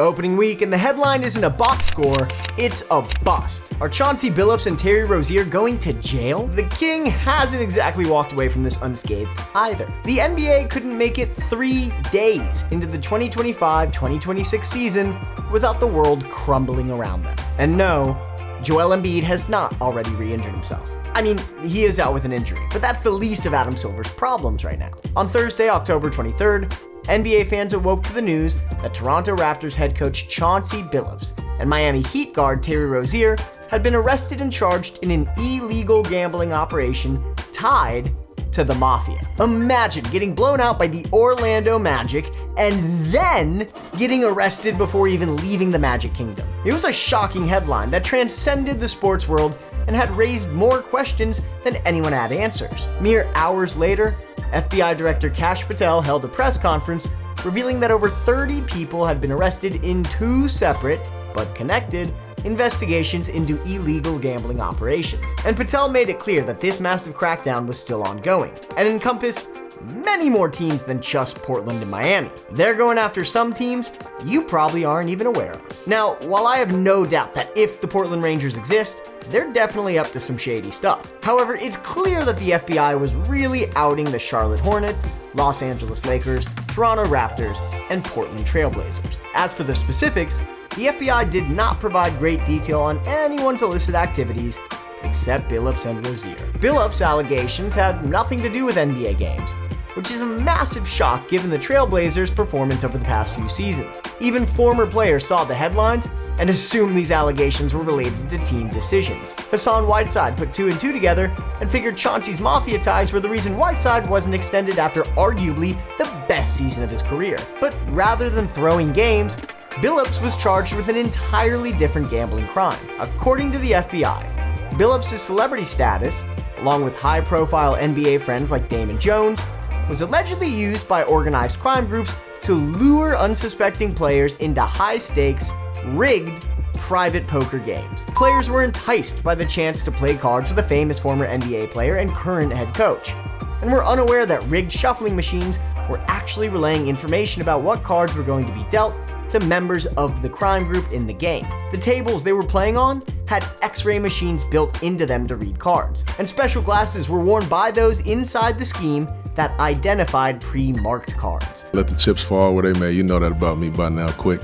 Opening week, and the headline isn't a box score, it's a bust. Are Chauncey Billups and Terry Rozier going to jail? The King hasn't exactly walked away from this unscathed either. The NBA couldn't make it 3 days into the 2025-2026 season without the world crumbling around them. And no, Joel Embiid has not already re-injured himself. I mean, he is out with an injury, but that's the least of Adam Silver's problems right now. On Thursday, October 23rd, NBA fans awoke to the news that Toronto Raptors head coach Chauncey Billups and Miami Heat guard Terry Rozier had been arrested and charged in an illegal gambling operation tied to the Mafia. Imagine getting blown out by the Orlando Magic and then getting arrested before even leaving the Magic Kingdom. It was a shocking headline that transcended the sports world and had raised more questions than anyone had answers. Mere hours later, FBI Director Kash Patel held a press conference revealing that over 30 people had been arrested in 2 separate, but connected, investigations into illegal gambling operations. And Patel made it clear that this massive crackdown was still ongoing and encompassed many more teams than just Portland and Miami. They're going after some teams you probably aren't even aware of. Now, while I have no doubt that if the Portland Rangers exist, they're definitely up to some shady stuff. However, it's clear that the FBI was really outing the Charlotte Hornets, Los Angeles Lakers, Toronto Raptors, and Portland Trailblazers. As for the specifics, the FBI did not provide great detail on anyone's illicit activities except Billups and Rozier. Billups' allegations had nothing to do with NBA games, which is a massive shock given the Trailblazers' performance over the past few seasons. Even former players saw the headlines and assumed these allegations were related to team decisions. Hassan Whiteside put 2 and 2 together and figured Chauncey's Mafia ties were the reason Whiteside wasn't extended after arguably the best season of his career. But rather than throwing games, Billups was charged with an entirely different gambling crime. According to the FBI, Billups' celebrity status, along with high-profile NBA friends like Damon Jones, was allegedly used by organized crime groups to lure unsuspecting players into high-stakes, rigged, private poker games. Players were enticed by the chance to play cards with a famous former NBA player and current head coach, and were unaware that rigged shuffling machines were actually relaying information about what cards were going to be dealt to members of the crime group in the game. The tables they were playing on had X-ray machines built into them to read cards, and special glasses were worn by those inside the scheme that identified pre-marked cards. Let the chips fall where they may. You know that about me by now, quick.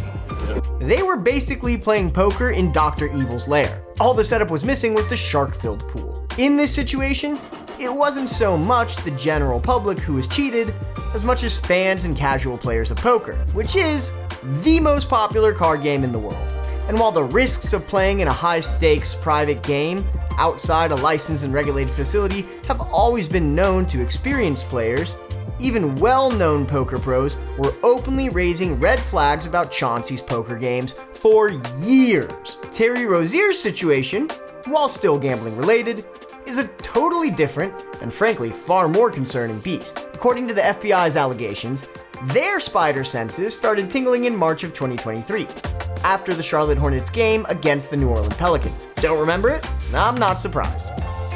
They were basically playing poker in Dr. Evil's lair. All the setup was missing was the shark-filled pool. In this situation, it wasn't so much the general public who was cheated, as much as fans and casual players of poker, which is the most popular card game in the world. And while the risks of playing in a high-stakes private game outside a licensed and regulated facility have always been known to experienced players, even well-known poker pros were openly raising red flags about Chauncey's poker games for years. Terry Rozier's situation, while still gambling related, is a totally different and frankly far more concerning beast. According to the FBI's allegations, their spider senses started tingling in March of 2023, after the Charlotte Hornets game against the New Orleans Pelicans. Don't remember it? I'm not surprised.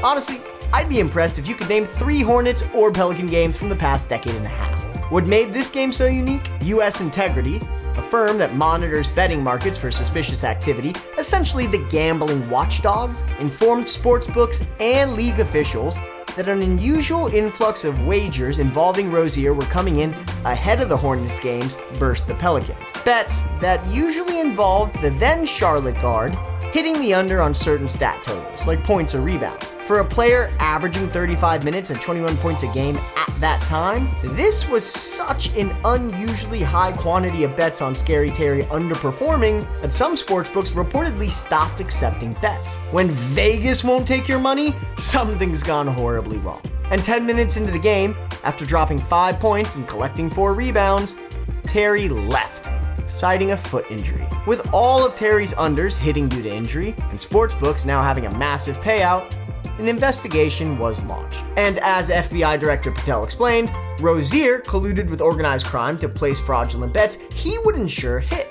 Honestly, I'd be impressed if you could name 3 Hornets or Pelican games from the past decade and a half. What made this game so unique? US Integrity, a firm that monitors betting markets for suspicious activity, essentially the gambling watchdogs, informed sportsbooks and league officials that an unusual influx of wagers involving Rozier were coming in ahead of the Hornets games versus the Pelicans. Bets that usually involved the then Charlotte guard hitting the under on certain stat totals, like points or rebounds. For a player averaging 35 minutes and 21 points a game at that time, this was such an unusually high quantity of bets on Scary Terry underperforming that some sportsbooks reportedly stopped accepting bets. When Vegas won't take your money, something's gone horribly wrong. And 10 minutes into the game, after dropping 5 points and collecting 4 rebounds, Terry left, citing a foot injury. With all of Terry's unders hitting due to injury, and sportsbooks now having a massive payout, an investigation was launched. And as FBI Director Patel explained, Rozier colluded with organized crime to place fraudulent bets he would ensure hit,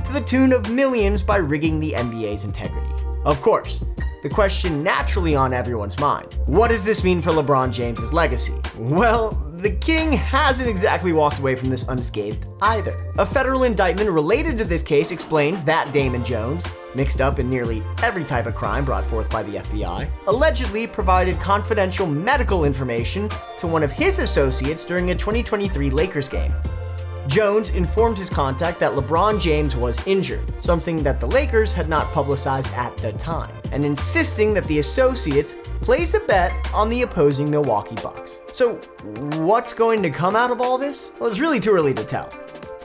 to the tune of millions by rigging the NBA's integrity. Of course, the question naturally on everyone's mind: what does this mean for LeBron James's legacy? Well, the king hasn't exactly walked away from this unscathed either. A federal indictment related to this case explains that Damon Jones, mixed up in nearly every type of crime brought forth by the FBI, allegedly provided confidential medical information to one of his associates during a 2023 Lakers game. Jones informed his contact that LeBron James was injured, something that the Lakers had not publicized at the time, and insisting that the associates place a bet on the opposing Milwaukee Bucks. So, what's going to come out of all this? Well, it's really too early to tell.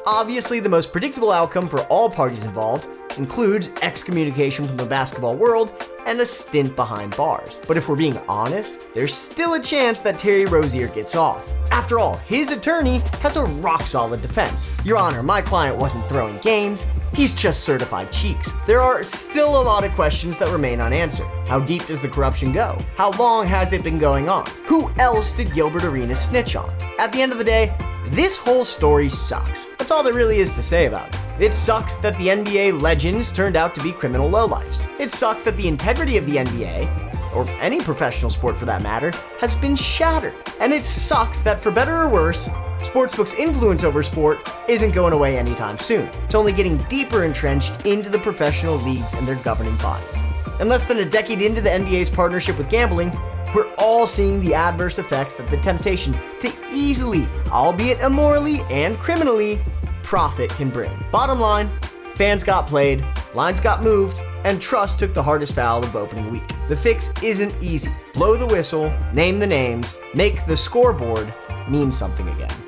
Obviously, the most predictable outcome for all parties involved includes excommunication from the basketball world and a stint behind bars. But if we're being honest, there's still a chance that Terry Rozier gets off. After all, his attorney has a rock-solid defense. Your Honor, my client wasn't throwing games, he's just certified cheeks. There are still a lot of questions that remain unanswered. How deep does the corruption go? How long has it been going on? Who else did Gilbert Arenas snitch on? At the end of the day, this whole story sucks. That's all there really is to say about it. It sucks that the NBA legends turned out to be criminal lowlifes. It sucks that the integrity of the NBA, or any professional sport for that matter, has been shattered. And it sucks that, for better or worse, sportsbooks' influence over sport isn't going away anytime soon. It's only getting deeper entrenched into the professional leagues and their governing bodies. And less than a decade into the NBA's partnership with gambling, we're all seeing the adverse effects that the temptation to easily, albeit immorally and criminally, profit can bring. Bottom line, fans got played, lines got moved, and trust took the hardest foul of opening week. The fix isn't easy. Blow the whistle, name the names, make the scoreboard mean something again.